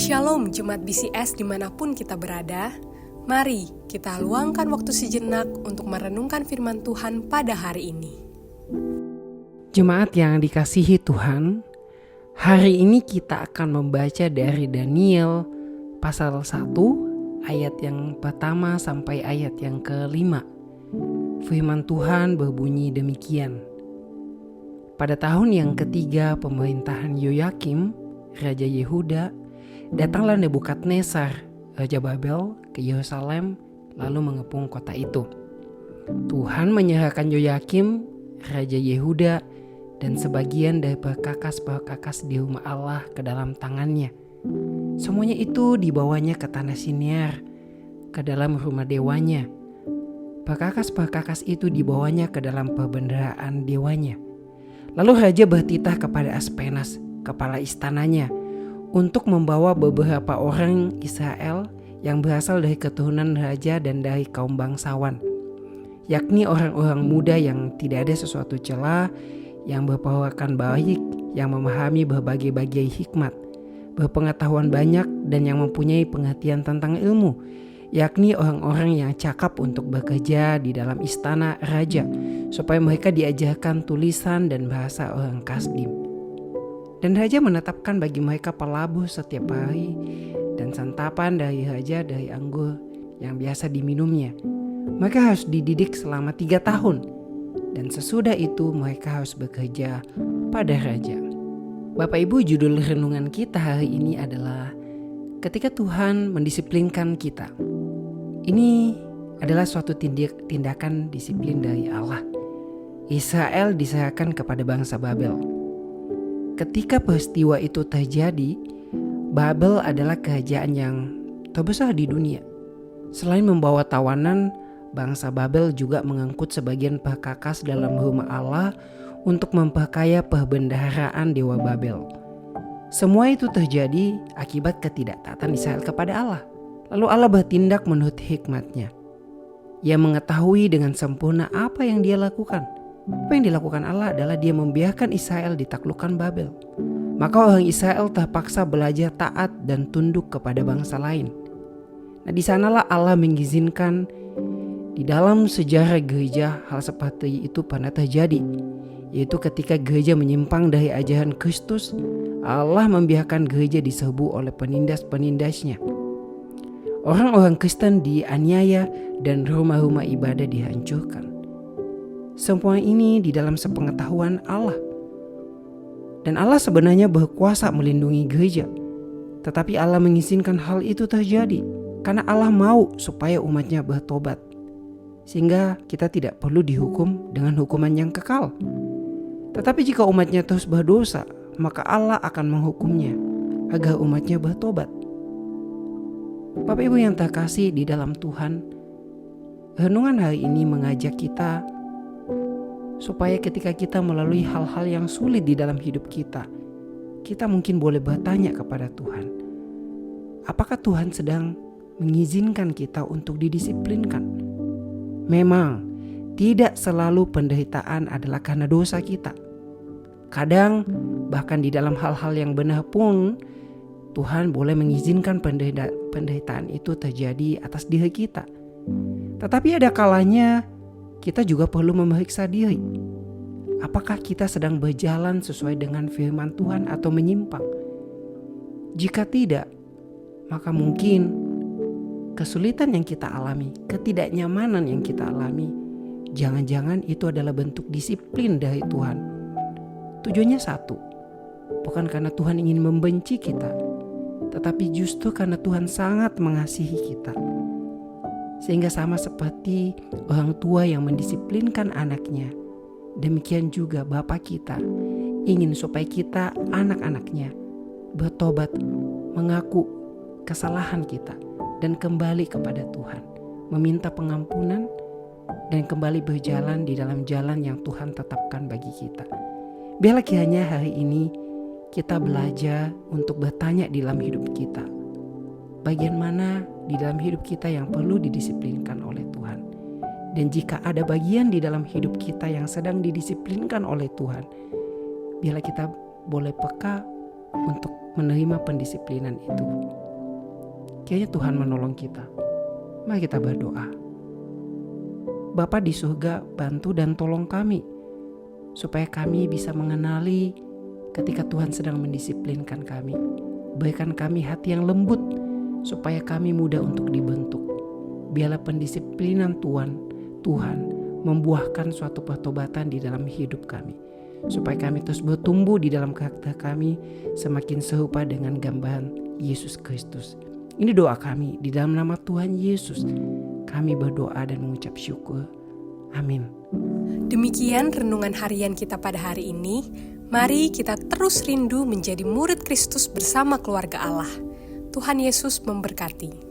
Shalom Jemaat BCS dimanapun kita berada. Mari kita luangkan waktu sejenak untuk merenungkan firman Tuhan pada hari ini. Jemaat yang dikasihi Tuhan, hari ini kita akan membaca dari Daniel pasal 1 ayat yang pertama sampai ayat yang kelima. Firman Tuhan berbunyi demikian. Pada tahun yang ketiga pemerintahan Yoyakim, Raja Yehuda, datanglah Nebukadnezar, Raja Babel, ke Yerusalem lalu mengepung kota itu. Tuhan menyerahkan Yoyakim, Raja Yehuda, dan sebagian dari perkakas-perkakas di rumah Allah ke dalam tangannya. Semuanya itu dibawanya ke tanah Siniar, ke dalam rumah dewanya. Perkakas-perkakas itu dibawanya ke dalam perbendaharaan dewanya. Lalu Raja bertitah kepada Aspenas, kepala istananya, untuk membawa beberapa orang Israel yang berasal dari keturunan raja dan dari kaum bangsawan, yakni orang-orang muda yang tidak ada sesuatu celah, yang berperawakan baik, yang memahami berbagai-bagai hikmat, berpengetahuan banyak, dan yang mempunyai pengertian tentang ilmu, yakni orang-orang yang cakap untuk bekerja di dalam istana raja, supaya mereka diajarkan tulisan dan bahasa orang Kasdim. Dan raja menetapkan bagi mereka pelabuh setiap hari dan santapan dari raja dari anggur yang biasa diminumnya. Mereka harus dididik selama 3 tahun dan sesudah itu mereka harus bekerja pada raja. Bapak Ibu, judul renungan kita hari ini adalah ketika Tuhan mendisiplinkan kita. Ini adalah suatu tindakan disiplin dari Allah. Israel diserahkan kepada bangsa Babel. Ketika peristiwa itu terjadi, Babel adalah kerajaan yang terbesar di dunia. Selain membawa tawanan, bangsa Babel juga mengangkut sebagian perkakas dalam rumah Allah untuk memperkaya perbendaharaan dewa Babel. Semua itu terjadi akibat ketidaktaatan Israel kepada Allah. Lalu Allah bertindak menurut hikmat-Nya. Ia mengetahui dengan sempurna apa yang Dia lakukan. Apa yang dilakukan Allah adalah Dia membiarkan Israel ditaklukkan Babel. Maka orang Israel terpaksa belajar taat dan tunduk kepada bangsa lain. Nah, di sanalah Allah mengizinkan di dalam sejarah gereja hal seperti itu pernah terjadi, yaitu ketika gereja menyimpang dari ajaran Kristus, Allah membiarkan gereja diserbu oleh penindas-penindasnya. Orang-orang Kristen dianiaya dan rumah-rumah ibadah dihancurkan. Semua ini di dalam sepengetahuan Allah. Dan Allah sebenarnya berkuasa melindungi gereja. Tetapi Allah mengizinkan hal itu terjadi karena Allah mau supaya umatnya bertobat. Sehingga kita tidak perlu dihukum dengan hukuman yang kekal. Tetapi jika umatnya terus berdosa, maka Allah akan menghukumnya agar umatnya bertobat. Bapak Ibu yang terkasih di dalam Tuhan, renungan hari ini mengajak kita supaya ketika kita melalui hal-hal yang sulit di dalam hidup kita, kita mungkin boleh bertanya kepada Tuhan, apakah Tuhan sedang mengizinkan kita untuk didisiplinkan? Memang tidak selalu penderitaan adalah karena dosa kita. Kadang bahkan di dalam hal-hal yang benar pun Tuhan boleh mengizinkan penderitaan itu terjadi atas diri kita. Tetapi ada kalanya kita juga perlu memeriksa diri. Apakah kita sedang berjalan sesuai dengan firman Tuhan atau menyimpang? Jika tidak, maka mungkin kesulitan yang kita alami, ketidaknyamanan yang kita alami, jangan-jangan itu adalah bentuk disiplin dari Tuhan. Tujuannya satu, bukan karena Tuhan ingin membenci kita, tetapi justru karena Tuhan sangat mengasihi kita. Sehingga sama seperti orang tua yang mendisiplinkan anaknya, demikian juga Bapa kita ingin supaya kita anak-anaknya bertobat, mengaku kesalahan kita dan kembali kepada Tuhan, meminta pengampunan dan kembali berjalan di dalam jalan yang Tuhan tetapkan bagi kita. Biarlah kiranya hari ini kita belajar untuk bertanya di dalam hidup kita, bagian mana di dalam hidup kita yang perlu didisiplinkan oleh Tuhan. Dan jika ada bagian di dalam hidup kita yang sedang didisiplinkan oleh Tuhan, biarlah kita boleh peka untuk menerima pendisiplinan itu. Kiranya Tuhan menolong kita. Mari kita berdoa. Bapa di surga, bantu dan tolong kami supaya kami bisa mengenali ketika Tuhan sedang mendisiplinkan kami. Berikan kami hati yang lembut supaya kami mudah untuk dibentuk. Biarlah pendisiplinan Tuhan membuahkan suatu pertobatan di dalam hidup kami, supaya kami terus bertumbuh di dalam karakter kami semakin serupa dengan gambaran Yesus Kristus. Ini doa kami di dalam nama Tuhan Yesus. Kami berdoa dan mengucap syukur. Amin. Demikian renungan harian kita pada hari ini. Mari kita terus rindu menjadi murid Kristus bersama keluarga Allah. Tuhan Yesus memberkati.